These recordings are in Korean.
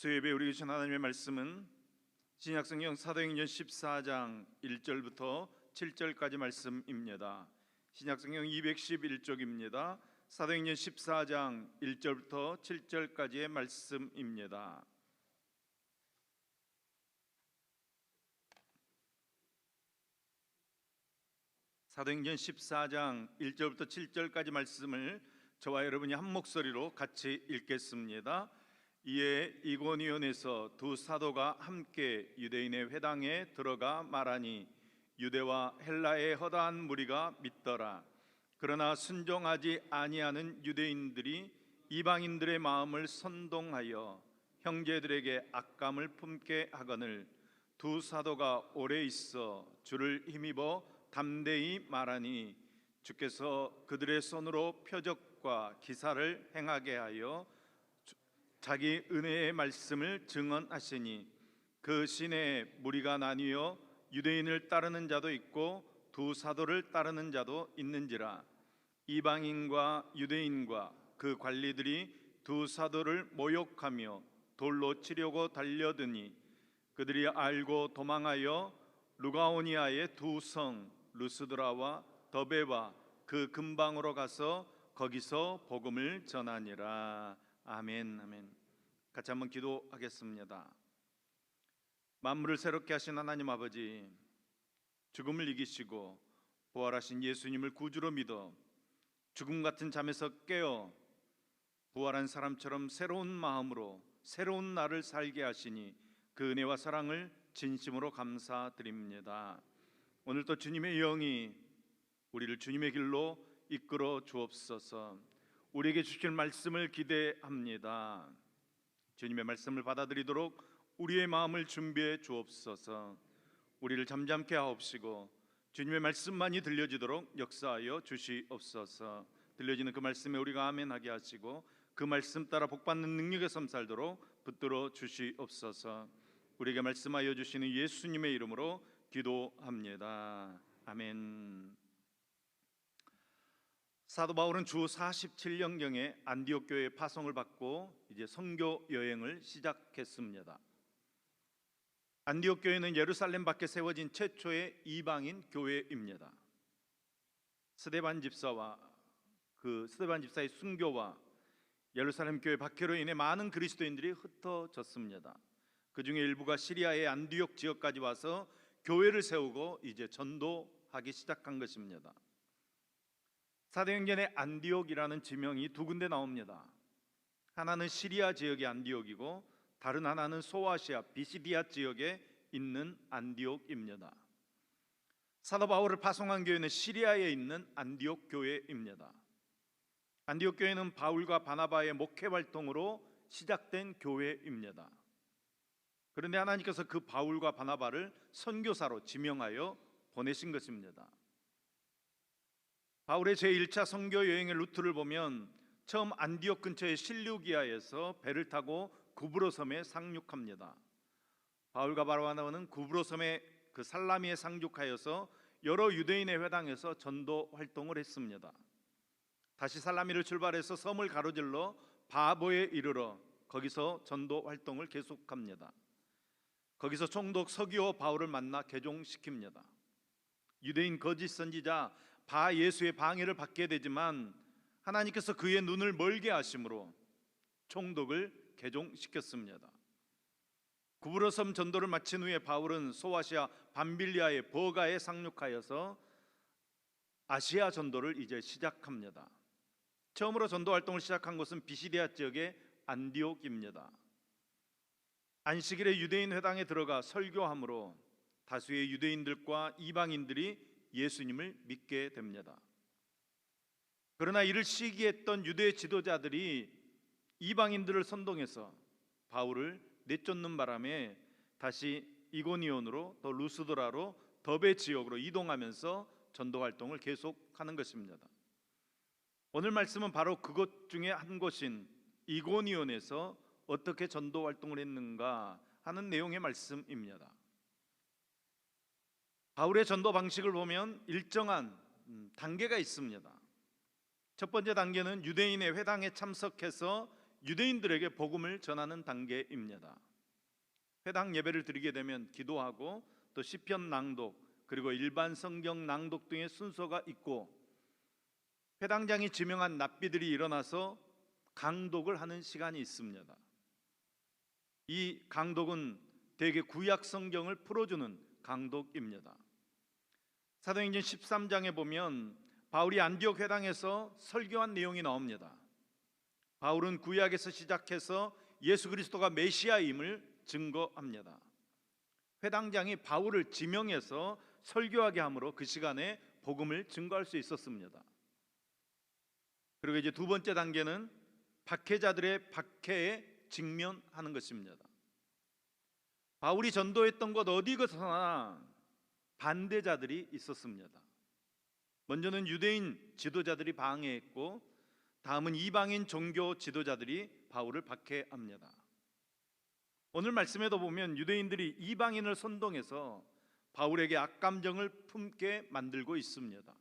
수요예배 우리 주신 하나님의 말씀은 신약성경 사도행전 14장 1절부터 7절까지 말씀입니다. 신약성경 211쪽입니다. 사도행전 14장 1절부터 7절까지의 말씀입니다. 사도행전 14장 1절부터 7절까지 말씀을 저와 여러분이 한 목소리로 같이 읽겠습니다. 이에 이고니온에서 두 사도가 함께 유대인의 회당에 들어가 말하니 유대와 헬라의 허다한 무리가 믿더라. 그러나 순종하지 아니하는 유대인들이 이방인들의 마음을 선동하여 형제들에게 악감을 품게 하거늘 두 사도가 오래 있어 주를 힘입어 담대히 말하니 주께서 그들의 손으로 표적과 기사를 행하게 하여 자기 은혜의 말씀을 증언하시니 그 시내에 무리가 나뉘어 유대인을 따르는 자도 있고 두 사도를 따르는 자도 있는지라. 이방인과 유대인과 그 관리들이 두 사도를 모욕하며 돌로 치려고 달려드니 그들이 알고 도망하여 루가오니아의 두 성 루스드라와 더베와 그 근방으로 가서 거기서 복음을 전하니라. 아멘. 아멘. 같이 한번 기도하겠습니다. 만물을 새롭게 하신 하나님 아버지, 죽음을 이기시고 부활하신 예수님을 구주로 믿어 죽음 같은 잠에서 깨어 부활한 사람처럼 새로운 마음으로 새로운 날을 살게 하시니 그 은혜와 사랑을 진심으로 감사드립니다. 오늘도 주님의 영이 우리를 주님의 길로 이끌어 주옵소서. 우리에게 주실 말씀을 기대합니다. 주님의 말씀을 받아들이도록 우리의 마음을 준비해 주옵소서. 우리를 잠잠케 하옵시고 주님의 말씀만이 들려지도록 역사하여 주시옵소서. 들려지는 그 말씀에 우리가 아멘하게 하시고 그 말씀 따라 복받는 능력의 삶 살도록 붙들어 주시옵소서. 우리에게 말씀하여 주시는 예수님의 이름으로 기도합니다. 아멘. 사도 바울은 주 47년경에 안디옥 교회에 파송을 받고 이제 선교 여행을 시작했습니다. 안디옥 교회는 예루살렘 밖에 세워진 최초의 이방인 교회입니다. 스데반 집사와 스데반 집사의 순교와 예루살렘 교회 박해로 인해 많은 그리스도인들이 흩어졌습니다. 그 중에 일부가 시리아의 안디옥 지역까지 와서 교회를 세우고 이제 전도하기 시작한 것입니다. 사도행전의 안디옥이라는 지명이 두 군데 나옵니다. 하나는 시리아 지역의 안디옥이고 다른 하나는 소아시아 비시디아 지역에 있는 안디옥입니다. 사도 바울을 파송한 교회는 시리아에 있는 안디옥 교회입니다. 안디옥 교회는 바울과 바나바의 목회 활동으로 시작된 교회입니다. 그런데 하나님께서 그 바울과 바나바를 선교사로 지명하여 보내신 것입니다. 바울의 제1차 선교 여행의 루트를 보면 처음 안디옥 근처의 실루기아에서 배를 타고 구브로 섬에 상륙합니다. 바울과 바나바는 구브로 섬의 그 살라미에 상륙하여서 여러 유대인의 회당에서 전도 활동을 했습니다. 다시 살라미를 출발해서 섬을 가로질러 바보에 이르러 거기서 전도 활동을 계속합니다. 거기서 총독 서기오 바울을 만나 개종시킵니다. 유대인 거짓 선지자 바 예수의 방해를 받게 되지만 하나님께서 그의 눈을 멀게 하심으로 총독을 개종시켰습니다. 구브로 섬 전도를 마친 후에 바울은 소아시아 밤빌리아의 버가에 상륙하여서 아시아 전도를 이제 시작합니다. 처음으로 전도 활동을 시작한 곳은 비시디아 지역의 안디옥입니다. 안식일에 유대인 회당에 들어가 설교함으로 다수의 유대인들과 이방인들이 예수님을 믿게 됩니다. 그러나 이를 시기했던 유대 지도자들이 이방인들을 선동해서 바울을 내쫓는 바람에 다시 이고니온으로 또 루스드라로 더베 지역으로 이동하면서 전도 활동을 계속하는 것입니다. 오늘 말씀은 바로 그곳 중에 한 곳인 이고니온에서 어떻게 전도 활동을 했는가 하는 내용의 말씀입니다. 바울의 전도 방식을 보면 일정한 단계가 있습니다. 첫 번째 단계는 유대인의 회당에 참석해서 유대인들에게 복음을 전하는 단계입니다. 회당 예배를 드리게 되면 기도하고 또 시편 낭독 그리고 일반 성경 낭독 등의 순서가 있고, 회당장이 지명한 납비들이 일어나서 강독을 하는 시간이 있습니다. 이 강독은 대개 구약 성경을 풀어주는 강독입니다. 사도행전 13장에 보면 바울이 안디옥 회당에서 설교한 내용이 나옵니다. 바울은 구약에서 시작해서 예수 그리스도가 메시아임을 증거합니다. 회당장이 바울을 지명해서 설교하게 함으로 그 시간에 복음을 증거할 수 있었습니다. 그리고 이제 두 번째 단계는 박해자들의 박해에 직면하는 것입니다. 바울이 전도했던 곳 어디서나 반대자들이 있었습니다. 먼저는 유대인 지도자들이 방해했고, 다음은 이방인 종교 지도자들이 바울을 박해합니다. 오늘 말씀에도 보면 유대인들이 이방인을 선동해서 바울에게 악감정을 품게 만들고 있습니다.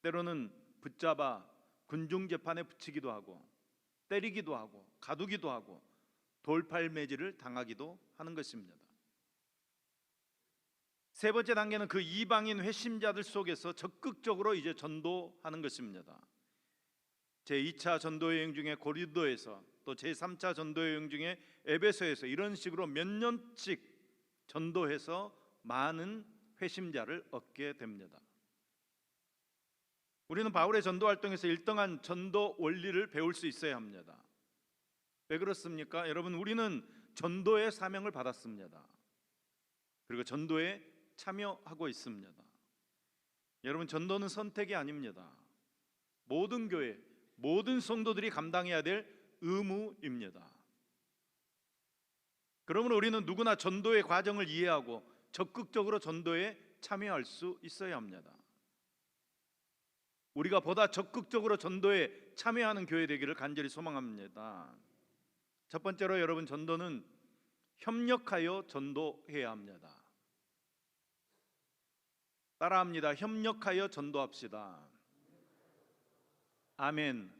때로는 붙잡아 군중재판에 붙이기도 하고, 때리기도 하고, 가두기도 하고, 돌팔매질을 당하기도 하는 것입니다. 세 번째 단계는 그 이방인 회심자들 속에서 적극적으로 이제 전도하는 것입니다. 제2차 전도여행 중에 고린도에서, 또 제3차 전도여행 중에 에베소에서 이런 식으로 몇 년씩 전도해서 많은 회심자를 얻게 됩니다. 우리는 바울의 전도 활동에서 일정한 전도 원리를 배울 수 있어야 합니다. 왜 그렇습니까? 여러분, 우리는 전도의 사명을 받았습니다. 그리고 전도에 참여하고 있습니다. 여러분, 전도는 선택이 아닙니다. 모든 교회, 모든 성도들이 감당해야 될 의무입니다. 그러므로 우리는 누구나 전도의 과정을 이해하고 적극적으로 전도에 참여할 수 있어야 합니다. 우리가 보다 적극적으로 전도에 참여하는 교회 되기를 간절히 소망합니다. 첫 번째로 여러분, 전도는 협력하여 전도해야 합니다. 따라합니다. 협력하여 전도합시다. 아멘.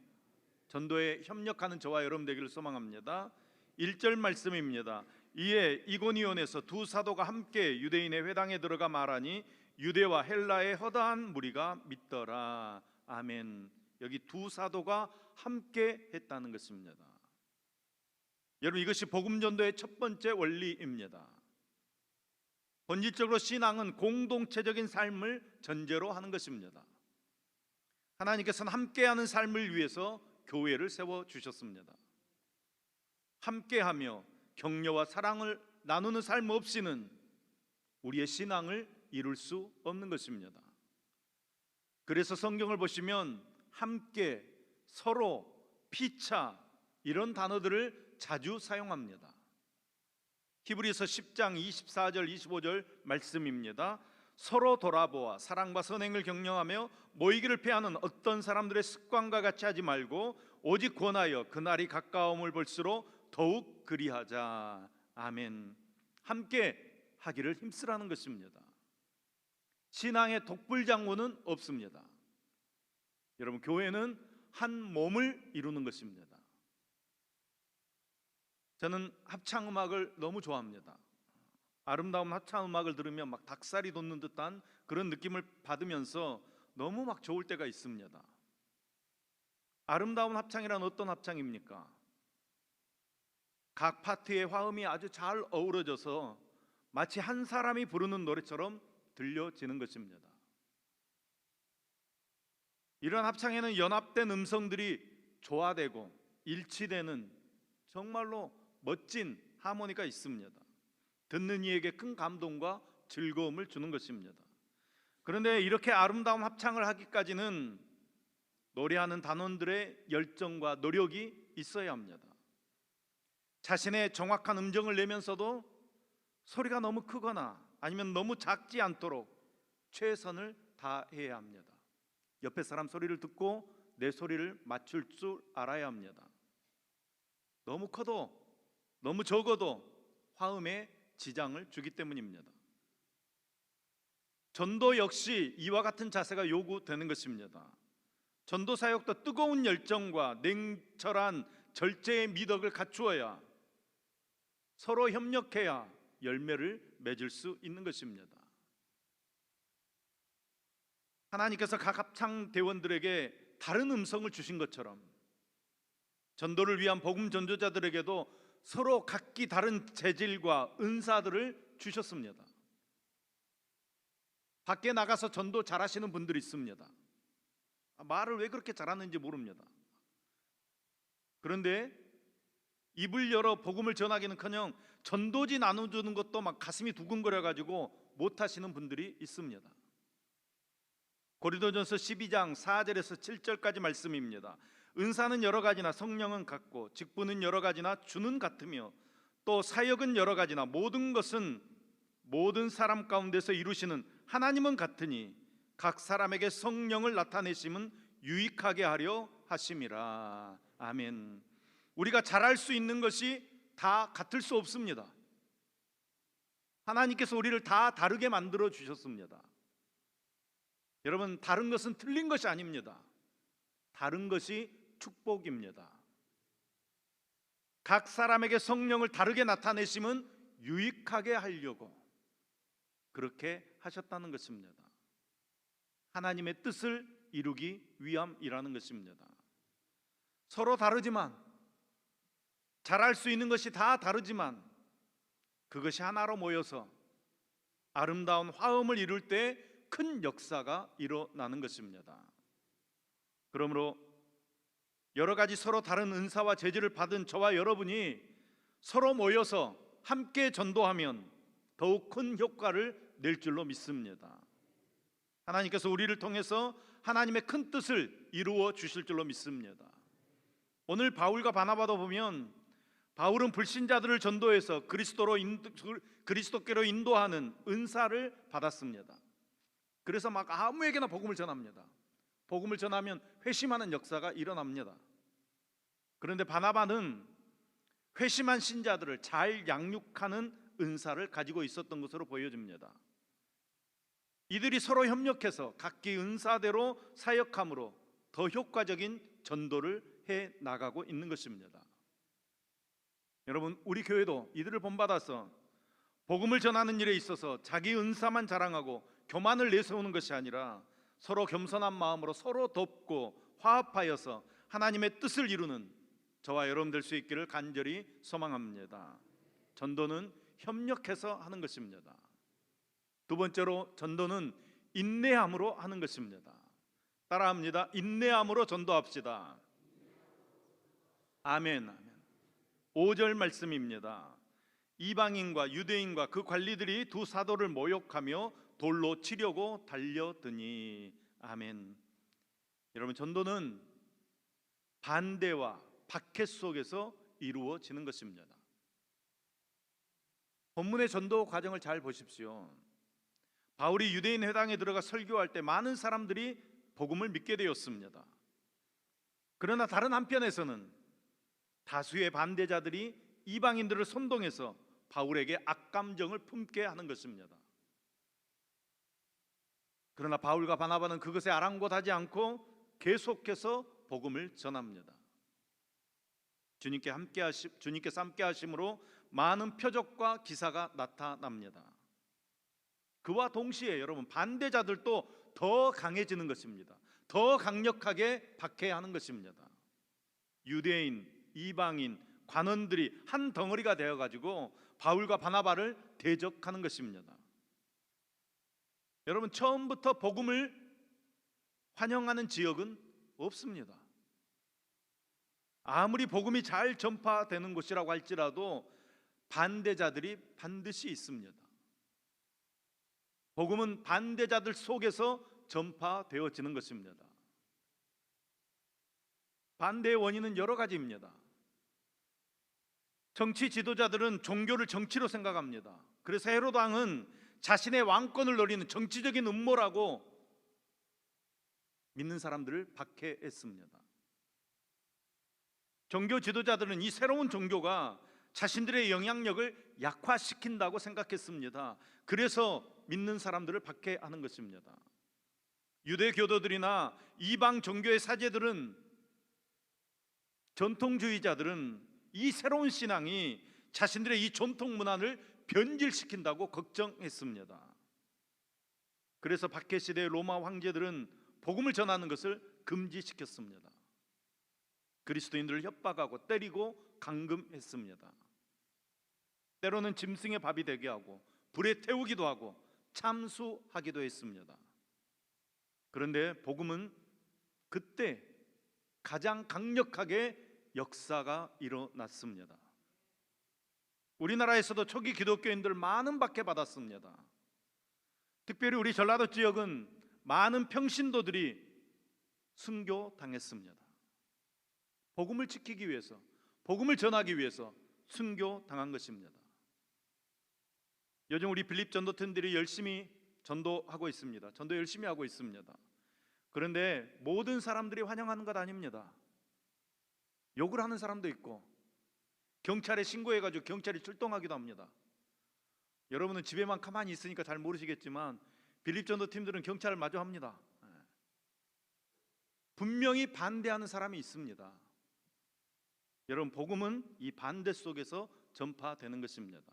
전도에 협력하는 저와 여러분 되기를 소망합니다. 1절 말씀입니다. 이에 이고니온에서 두 사도가 함께 유대인의 회당에 들어가 말하니 유대와 헬라의 허다한 무리가 믿더라. 아멘. 여기 두 사도가 함께 했다는 것입니다. 여러분, 이것이 복음 전도의 첫 번째 원리입니다. 본질적으로 신앙은 공동체적인 삶을 전제로 하는 것입니다. 하나님께서는 함께하는 삶을 위해서 교회를 세워주셨습니다. 함께하며 격려와 사랑을 나누는 삶 없이는 우리의 신앙을 이룰 수 없는 것입니다. 그래서 성경을 보시면 함께, 서로, 피차 이런 단어들을 자주 사용합니다. 히브리서 10장 24절 25절 말씀입니다. 서로 돌아보아 사랑과 선행을 격려하며 모이기를 패하는 어떤 사람들의 습관과 같이 하지 말고 오직 권하여 그날이 가까움을 볼수록 더욱 그리하자. 아멘. 함께 하기를 힘쓰라는 것입니다. 신앙의 독불장군은 없습니다. 여러분, 교회는 한 몸을 이루는 것입니다. 저는 합창음악을 너무 좋아합니다. 아름다운 합창음악을 들으면 막 닭살이 돋는 듯한 그런 느낌을 받으면서 너무 막 좋을 때가 있습니다. 아름다운 합창이란 어떤 합창입니까? 각 파트의 화음이 아주 잘 어우러져서 마치 한 사람이 부르는 노래처럼 들려지는 것입니다. 이런 합창에는 연합된 음성들이 조화되고 일치되는 정말로 멋진 하모니가 있습니다. 듣는 이에게 큰 감동과 즐거움을 주는 것입니다. 그런데 이렇게 아름다운 합창을 하기까지는 노래하는 단원들의 열정과 노력이 있어야 합니다. 자신의 정확한 음정을 내면서도 소리가 너무 크거나 아니면 너무 작지 않도록 최선을 다해야 합니다. 옆에 사람 소리를 듣고 내 소리를 맞출 줄 알아야 합니다. 너무 커도 너무 적어도 화음에 지장을 주기 때문입니다. 전도 역시 이와 같은 자세가 요구되는 것입니다. 전도 사역도 뜨거운 열정과 냉철한 절제의 미덕을 갖추어야, 서로 협력해야 열매를 맺을 수 있는 것입니다. 하나님께서 각 합창 대원들에게 다른 음성을 주신 것처럼 전도를 위한 복음 전도자들에게도 서로 각기 다른 재질과 은사들을 주셨습니다. 밖에 나가서 전도 잘하시는 분들이 있습니다. 말을 왜 그렇게 잘하는지 모릅니다. 그런데 입을 열어 복음을 전하기는커녕 전도지 나눠주는 것도 막 가슴이 두근거려 가지고 못하시는 분들이 있습니다. 고린도전서 12장 4절에서 7절까지 말씀입니다. 은사는 여러 가지나 성령은 같고 직분은 여러 가지나 주는 같으며 또 사역은 여러 가지나 모든 것은 모든 사람 가운데서 이루시는 하나님은 같으니 각 사람에게 성령을 나타내심은 유익하게 하려 하심이라. 아멘. 우리가 잘할 수 있는 것이 다 같을 수 없습니다. 하나님께서 우리를 다 다르게 만들어 주셨습니다. 여러분, 다른 것은 틀린 것이 아닙니다. 다른 것이 축복입니다. 각 사람에게 성령을 다르게 나타내심은 유익하게 하려고 그렇게 하셨다는 것입니다. 하나님의 뜻을 이루기 위함이라는 것입니다. 서로 다르지만, 잘할 수 있는 것이 다 다르지만 그것이 하나로 모여서 아름다운 화음을 이룰 때 큰 역사가 일어나는 것입니다. 그러므로 여러 가지 서로 다른 은사와 재질을 받은 저와 여러분이 서로 모여서 함께 전도하면 더욱 큰 효과를 낼 줄로 믿습니다. 하나님께서 우리를 통해서 하나님의 큰 뜻을 이루어 주실 줄로 믿습니다. 오늘 바울과 바나바도 보면 바울은 불신자들을 전도해서 그리스도께로 인도하는 은사를 받았습니다. 그래서 막 아무에게나 복음을 전합니다. 복음을 전하면 회심하는 역사가 일어납니다. 그런데 바나바는 회심한 신자들을 잘 양육하는 은사를 가지고 있었던 것으로 보여집니다. 이들이 서로 협력해서 각기 은사대로 사역함으로 더 효과적인 전도를 해 나가고 있는 것입니다. 여러분, 우리 교회도 이들을 본받아서 복음을 전하는 일에 있어서 자기 은사만 자랑하고 교만을 내세우는 것이 아니라 서로 겸손한 마음으로 서로 돕고 화합하여서 하나님의 뜻을 이루는 저와 여러분 될 수 있기를 간절히 소망합니다. 전도는 협력해서 하는 것입니다. 두 번째로, 전도는 인내함으로 하는 것입니다. 따라합니다. 인내함으로 전도합시다. 아멘. 아멘. 5절 말씀입니다. 이방인과 유대인과 그 관리들이 두 사도를 모욕하며 돌로 치려고 달려드니. 아멘. 여러분, 전도는 반대와 박해 속에서 이루어지는 것입니다. 본문의 전도 과정을 잘 보십시오. 바울이 유대인 회당에 들어가 설교할 때 많은 사람들이 복음을 믿게 되었습니다. 그러나 다른 한편에서는 다수의 반대자들이 이방인들을 선동해서 바울에게 악감정을 품게 하는 것입니다. 그러나 바울과 바나바는 그것에 아랑곳하지 않고 계속해서 복음을 전합니다. 주님께서 함께 하심으로 많은 표적과 기사가 나타납니다. 그와 동시에 여러분, 반대자들도 더 강해지는 것입니다. 더 강력하게 박해하는 것입니다. 유대인, 이방인, 관원들이 한 덩어리가 되어가지고 바울과 바나바를 대적하는 것입니다. 여러분, 처음부터 복음을 환영하는 지역은 없습니다. 아무리 복음이 잘 전파되는 곳이라고 할지라도 반대자들이 반드시 있습니다. 복음은 반대자들 속에서 전파되어지는 것입니다. 반대의 원인은 여러 가지입니다. 정치 지도자들은 종교를 정치로 생각합니다. 그래서 헤롯 왕은 자신의 왕권을 노리는 정치적인 음모라고 믿는 사람들을 박해했습니다. 종교 지도자들은 이 새로운 종교가 자신들의 영향력을 약화시킨다고 생각했습니다. 그래서 믿는 사람들을 박해하는 것입니다. 유대 교도들이나 이방 종교의 사제들은 전통주의자들은 이 새로운 신앙이 자신들의 이 전통 문화를 변질시킨다고 걱정했습니다. 그래서 박해 시대의 로마 황제들은 복음을 전하는 것을 금지시켰습니다. 그리스도인들을 협박하고 때리고 감금했습니다. 때로는 짐승의 밥이 되게 하고 불에 태우기도 하고 참수하기도 했습니다. 그런데 복음은 그때 가장 강력하게 역사가 일어났습니다. 우리나라에서도 초기 기독교인들 많은 박해받았습니다. 특별히 우리 전라도 지역은 많은 평신도들이 순교당했습니다. 복음을 지키기 위해서, 복음을 전하기 위해서 순교당한 것입니다. 요즘 우리 빌립 전도팀들이 열심히 전도하고 있습니다. 전도 열심히 하고 있습니다. 그런데 모든 사람들이 환영하는 것 아닙니다. 욕을 하는 사람도 있고 경찰에 신고해가지고 경찰이 출동하기도 합니다. 여러분은 집에만 가만히 있으니까 잘 모르시겠지만 빌립 전도팀들은 경찰을 마주합니다. 분명히 반대하는 사람이 있습니다. 여러분, 복음은 이 반대 속에서 전파되는 것입니다.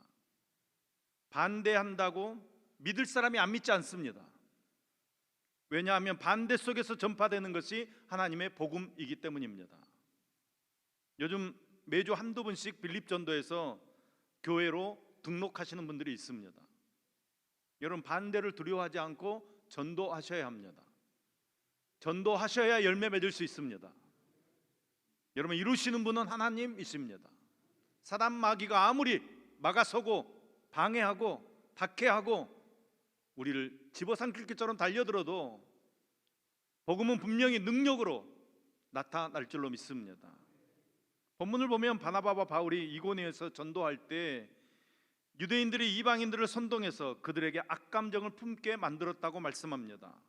반대한다고 믿을 사람이 안 믿지 않습니다. 왜냐하면 반대 속에서 전파되는 것이 하나님의 복음이기 때문입니다. 요즘 매주 한두 분씩 빌립 전도에서 교회로 등록하시는 분들이 있습니다. 여러분, 반대를 두려워하지 않고 전도하셔야 합니다. 전도하셔야 열매 맺을 수 있습니다. 여러분, 이루시는 분은 하나님이십니다. 사단 마귀가 아무리 막아서고 방해하고 박해하고 우리를 집어삼킬 것처럼 달려들어도 복음은 분명히 능력으로 나타날 줄로 믿습니다. 본문을 보면 바나바와 바울이 이고니에서 전도할 때 유대인들이 이방인들을 선동해서 그들에게 악감정을 품게 만들었다고 말씀합니다.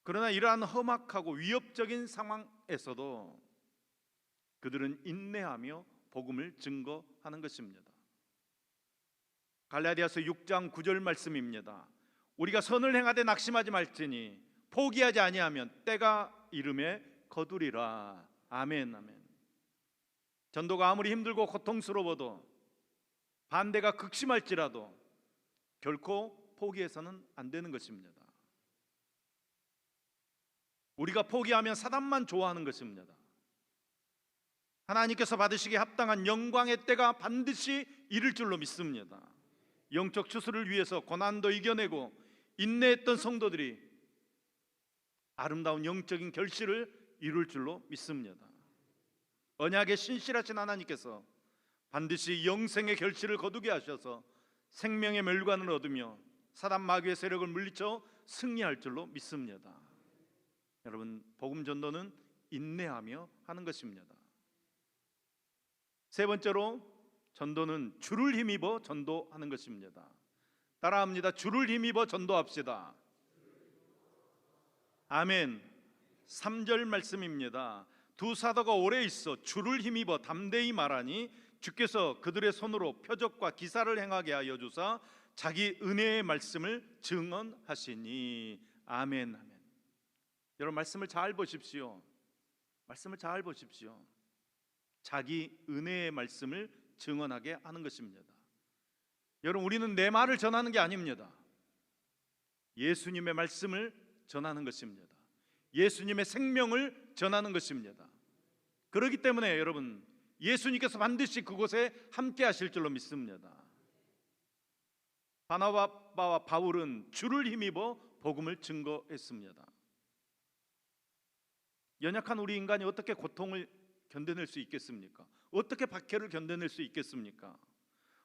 그러나 이러한 험악하고 위협적인 상황에서도 그들은 인내하며 복음을 증거하는 것입니다. 갈라디아서 6장 9절 말씀입니다. 우리가 선을 행하되 낙심하지 말지니 포기하지 아니하면 때가 이름에 거두리라. 아멘, 아멘. 전도가 아무리 힘들고 고통스러워도 반대가 극심할지라도 결코 포기해서는 안 되는 것입니다. 우리가 포기하면 사단만 좋아하는 것입니다. 하나님께서 받으시기에 합당한 영광의 때가 반드시 이를 줄로 믿습니다. 영적 추수를 위해서 고난도 이겨내고 인내했던 성도들이 아름다운 영적인 결실을 이룰 줄로 믿습니다. 언약에 신실하신 하나님께서 반드시 영생의 결실을 거두게 하셔서 생명의 멸관을 얻으며 사단 마귀의 세력을 물리쳐 승리할 줄로 믿습니다. 여러분, 복음 전도는 인내하며 하는 것입니다. 세 번째로 전도는 주를 힘입어 전도하는 것입니다. 따라합니다. 주를 힘입어 전도합시다. 아멘. 3절 말씀입니다. 두 사도가 오래 있어 주를 힘입어 담대히 말하니 주께서 그들의 손으로 표적과 기사를 행하게 하여 주사 자기 은혜의 말씀을 증언하시니. 아멘, 아멘. 여러분, 말씀을 잘 보십시오. 말씀을 잘 보십시오. 자기 은혜의 말씀을 증언하게 하는 것입니다. 여러분, 우리는 내 말을 전하는 게 아닙니다. 예수님의 말씀을 전하는 것입니다. 예수님의 생명을 전하는 것입니다. 그렇기 때문에 여러분, 예수님께서 반드시 그곳에 함께 하실 줄로 믿습니다. 바나바와 바울은 주를 힘입어 복음을 증거했습니다. 연약한 우리 인간이 어떻게 고통을 견뎌낼 수 있겠습니까? 어떻게 박해를 견뎌낼 수 있겠습니까?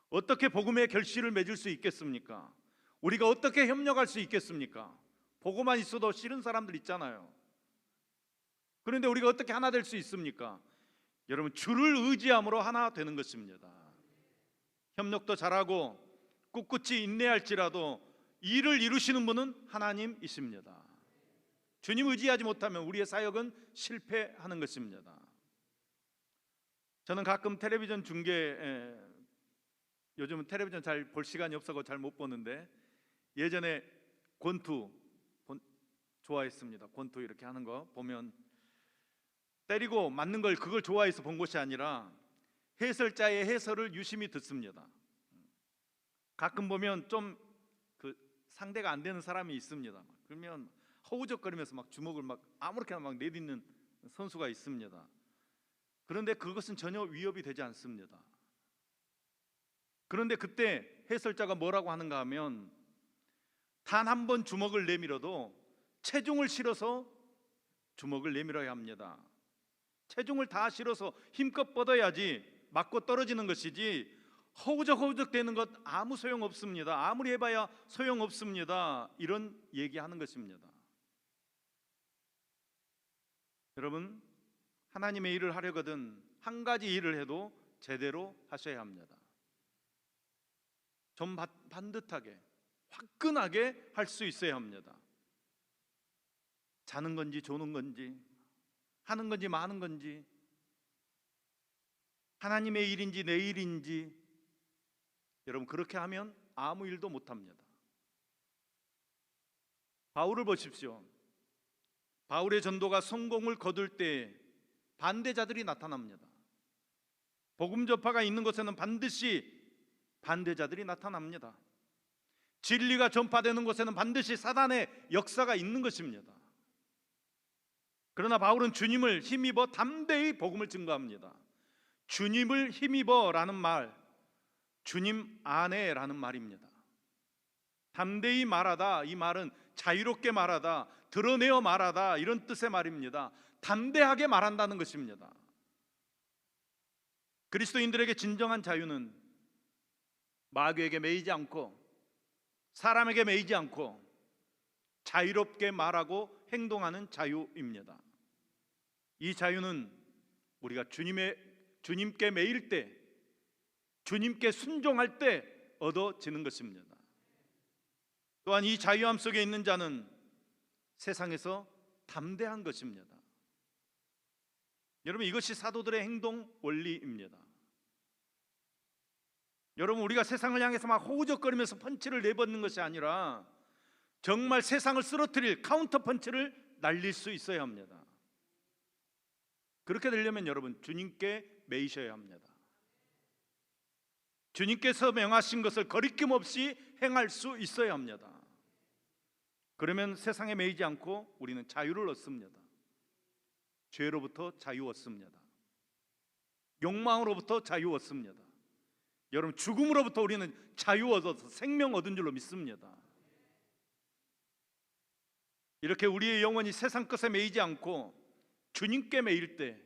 어떻게 복음의 결실을 맺을 수 있겠습니까? 우리가 어떻게 협력할 수 있겠습니까? 보고만 있어도 싫은 사람들 있잖아요. 그런데 우리가 어떻게 하나 될 수 있습니까? 여러분, 주를 의지함으로 하나 되는 것입니다. 협력도 잘하고 꿋꿋이 인내할지라도 일을 이루시는 분은 하나님이십니다. 주님 의지하지 못하면 우리의 사역은 실패하는 것입니다. 저는 가끔 텔레비전 중계, 요즘은 텔레비전 잘 볼 시간이 없어서 잘 못 보는데 예전에 권투 좋아했습니다. 권투 이렇게 하는 거 보면 때리고 맞는 걸 그걸 좋아해서 본 것이 아니라 해설자의 해설을 유심히 듣습니다. 가끔 보면 좀 그 상대가 안 되는 사람이 있습니다. 그러면 허우적거리면서 막 주먹을 막 아무렇게나 막 내딛는 선수가 있습니다. 그런데 그것은 전혀 위협이 되지 않습니다. 그런데 그때 해설자가 뭐라고 하는가 하면 단 한 번 주먹을 내밀어도 체중을 실어서 주먹을 내밀어야 합니다. 체중을 다 실어서 힘껏 뻗어야지 맞고 떨어지는 것이지 허우적 되는 것 아무 소용 없습니다. 아무리 해봐야 소용 없습니다. 이런 얘기하는 것입니다. 여러분, 하나님의 일을 하려거든 한 가지 일을 해도 제대로 하셔야 합니다. 좀 반듯하게 화끈하게 할 수 있어야 합니다. 자는 건지 조는 건지 하는 건지 마는 건지 하나님의 일인지 내 일인지 여러분 그렇게 하면 아무 일도 못합니다. 바울을 보십시오. 바울의 전도가 성공을 거둘 때 반대자들이 나타납니다. 복음 전파가 있는 곳에는 반드시 반대자들이 나타납니다. 진리가 전파되는 곳에는 반드시 사단의 역사가 있는 것입니다. 그러나 바울은 주님을 힘입어 담대히 복음을 증거합니다. 주님을 힘입어라는 말, 주님 안에라는 말입니다. 담대히 말하다, 이 말은 자유롭게 말하다, 드러내어 말하다 이런 뜻의 말입니다. 담대하게 말한다는 것입니다. 그리스도인들에게 진정한 자유는 마귀에게 매이지 않고 사람에게 매이지 않고 자유롭게 말하고 행동하는 자유입니다. 이 자유는 우리가 주님께 매일 때, 주님께 순종할 때 얻어지는 것입니다. 또한 이 자유함 속에 있는 자는 세상에서 담대한 것입니다. 여러분, 이것이 사도들의 행동 원리입니다. 여러분, 우리가 세상을 향해서 막 호우적거리면서 펀치를 내뱉는 것이 아니라 정말 세상을 쓰러뜨릴 카운터 펀치를 날릴 수 있어야 합니다. 그렇게 되려면 여러분 주님께 매이셔야 합니다. 주님께서 명하신 것을 거리낌 없이 행할 수 있어야 합니다. 그러면 세상에 매이지 않고 우리는 자유를 얻습니다. 죄로부터 자유 얻습니다. 욕망으로부터 자유 얻습니다. 여러분, 죽음으로부터 우리는 자유 얻어서 생명 얻은 줄로 믿습니다. 이렇게 우리의 영혼이 세상 것에 매이지 않고 주님께 매일 때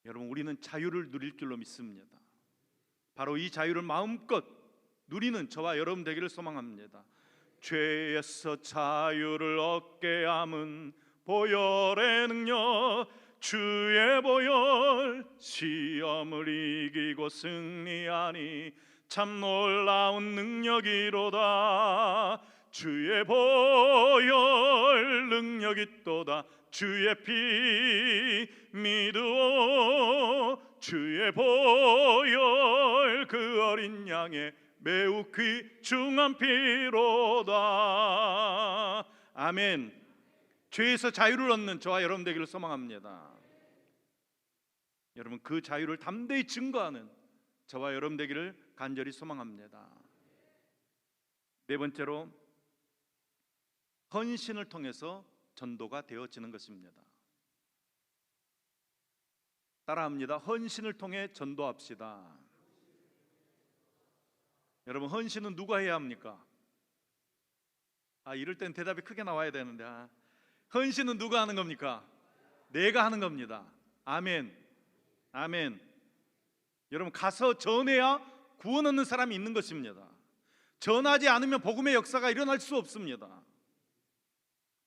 여러분 우리는 자유를 누릴 줄로 믿습니다. 바로 이 자유를 마음껏 누리는 저와 여러분 되기를 소망합니다. 죄에서 자유를 얻게 함은 보혈의 능력, 주의 보혈, 시험을 이기고 승리하니 참 놀라운 능력이로다. 주의 보혈 능력 있도다. 주의 피 믿으오. 주의 보혈 그 어린 양의 매우 귀중한 피로다. 아멘. 죄에서 자유를 얻는 저와 여러분 되기를 소망합니다. 여러분, 그 자유를 담대히 증거하는 저와 여러분 되기를 간절히 소망합니다. 네 번째로, 헌신을 통해서 전도가 되어지는 것입니다. 따라합니다. 헌신을 통해 전도합시다. 여러분, 헌신은 누가 해야 합니까? 이럴 땐 대답이 크게 나와야 되는데 헌신은 누가 하는 겁니까? 내가 하는 겁니다. 아멘. 아멘. 여러분, 가서 전해야 구원 얻는 사람이 있는 것입니다. 전하지 않으면 복음의 역사가 일어날 수 없습니다.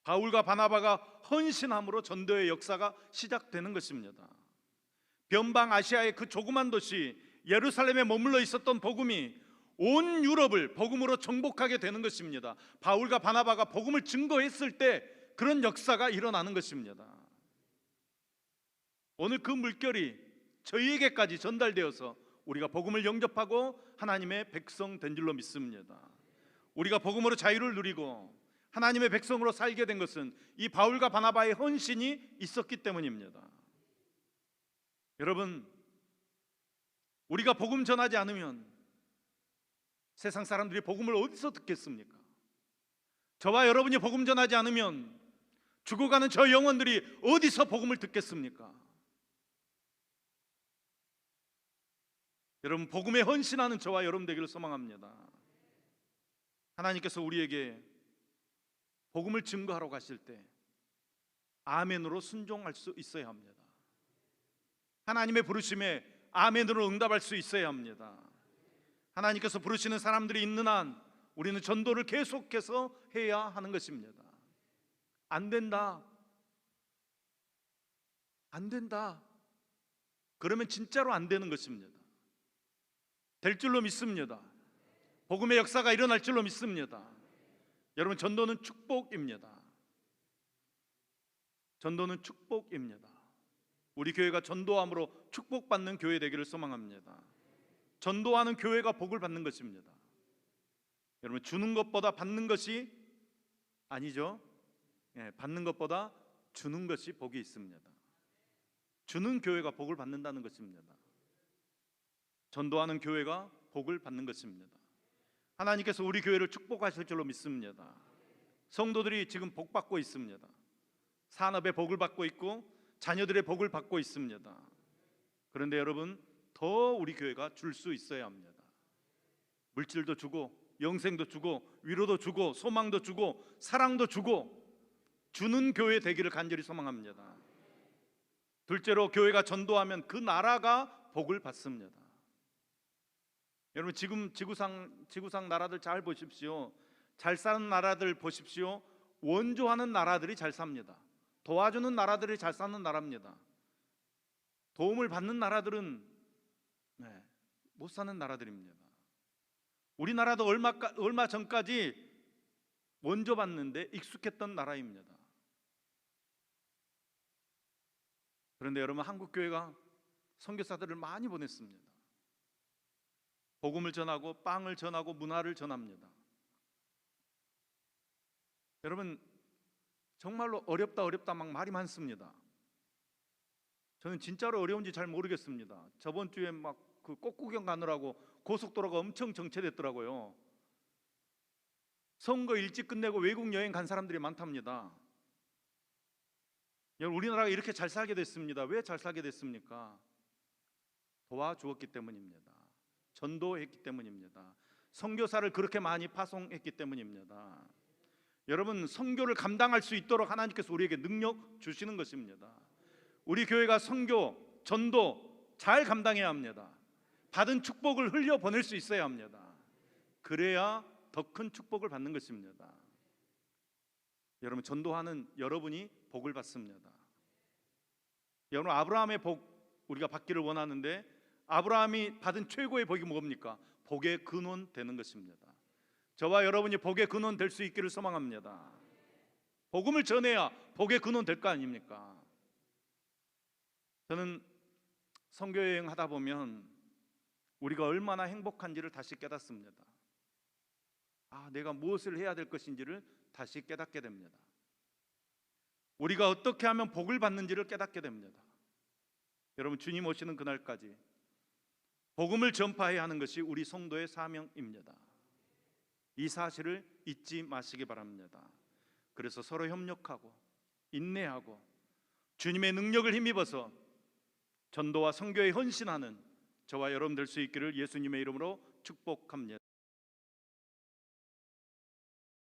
바울과 바나바가 헌신함으로 전도의 역사가 시작되는 것입니다. 변방 아시아의 그 조그만 도시 예루살렘에 머물러 있었던 복음이 온 유럽을 복음으로 정복하게 되는 것입니다. 바울과 바나바가 복음을 증거했을 때 그런 역사가 일어나는 것입니다. 오늘 그 물결이 저희에게까지 전달되어서 우리가 복음을 영접하고 하나님의 백성 된 줄로 믿습니다. 우리가 복음으로 자유를 누리고 하나님의 백성으로 살게 된 것은 이 바울과 바나바의 헌신이 있었기 때문입니다. 여러분, 우리가 복음 전하지 않으면 세상 사람들이 복음을 어디서 듣겠습니까? 저와 여러분이 복음 전하지 않으면 죽어가는 저 영혼들이 어디서 복음을 듣겠습니까? 여러분, 복음에 헌신하는 저와 여러분 되기를 소망합니다. 하나님께서 우리에게 복음을 증거하러 가실 때 아멘으로 순종할 수 있어야 합니다. 하나님의 부르심에 아멘으로 응답할 수 있어야 합니다. 하나님께서 부르시는 사람들이 있는 한 우리는 전도를 계속해서 해야 하는 것입니다. 안 된다, 안 된다, 그러면 진짜로 안 되는 것입니다. 될 줄로 믿습니다. 복음의 역사가 일어날 줄로 믿습니다. 여러분, 전도는 축복입니다. 전도는 축복입니다. 우리 교회가 전도함으로 축복받는 교회 되기를 소망합니다. 전도하는 교회가 복을 받는 것입니다. 여러분, 주는 것보다 받는 것이 아니죠. 받는 것보다 주는 것이 복이 있습니다. 주는 교회가 복을 받는다는 것입니다. 전도하는 교회가 복을 받는 것입니다. 하나님께서 우리 교회를 축복하실 줄로 믿습니다. 성도들이 지금 복 받고 있습니다. 산업의 복을 받고 있고 자녀들의 복을 받고 있습니다. 그런데 여러분, 더 우리 교회가 줄 수 있어야 합니다. 물질도 주고 영생도 주고 위로도 주고 소망도 주고 사랑도 주고 주는 교회 되기를 간절히 소망합니다. 둘째로, 교회가 전도하면 그 나라가 복을 받습니다. 여러분, 지금 지구상 나라들 잘 보십시오. 잘 사는 나라들 보십시오. 원조하는 나라들이 잘 삽니다. 도와주는 나라들이 잘 사는 나라입니다. 도움을 받는 나라들은 못 사는 나라들입니다. 우리나라도 얼마 전까지 원조 받는데 익숙했던 나라입니다. 그런데 여러분, 한국 교회가 선교사들을 많이 보냈습니다. 복음을 전하고 빵을 전하고 문화를 전합니다. 여러분, 정말로 어렵다 막 말이 많습니다. 저는 진짜로 어려운지 잘 모르겠습니다. 저번 주에 막 그 꽃구경 가느라고 고속도로가 엄청 정체됐더라고요. 선거 일찍 끝내고 외국 여행 간 사람들이 많답니다. 여러분, 우리나라가 이렇게 잘 살게 됐습니다. 왜 잘 살게 됐습니까? 도와주었기 때문입니다. 전도했기 때문입니다. 선교사를 그렇게 많이 파송했기 때문입니다. 여러분, 선교를 감당할 수 있도록 하나님께서 우리에게 능력 주시는 것입니다. 우리 교회가 선교, 전도 잘 감당해야 합니다. 받은 축복을 흘려보낼 수 있어야 합니다. 그래야 더 큰 축복을 받는 것입니다. 여러분, 전도하는 여러분이 복을 받습니다. 여러분, 아브라함의 복 우리가 받기를 원하는데 아브라함이 받은 최고의 복이 뭡니까? 복의 근원 되는 것입니다. 저와 여러분이 복의 근원 될 수 있기를 소망합니다. 복음을 전해야 복의 근원 될 거 아닙니까? 저는 선교 여행 하다 보면 우리가 얼마나 행복한지를 다시 깨닫습니다. 내가 무엇을 해야 될 것인지를 다시 깨닫게 됩니다. 우리가 어떻게 하면 복을 받는지를 깨닫게 됩니다. 여러분, 주님 오시는 그날까지 복음을 전파해야 하는 것이 우리 성도의 사명입니다. 이 사실을 잊지 마시기 바랍니다. 그래서 서로 협력하고 인내하고 주님의 능력을 힘입어서 전도와 선교에 헌신하는 저와 여러분 될 수 있기를 예수님의 이름으로 축복합니다.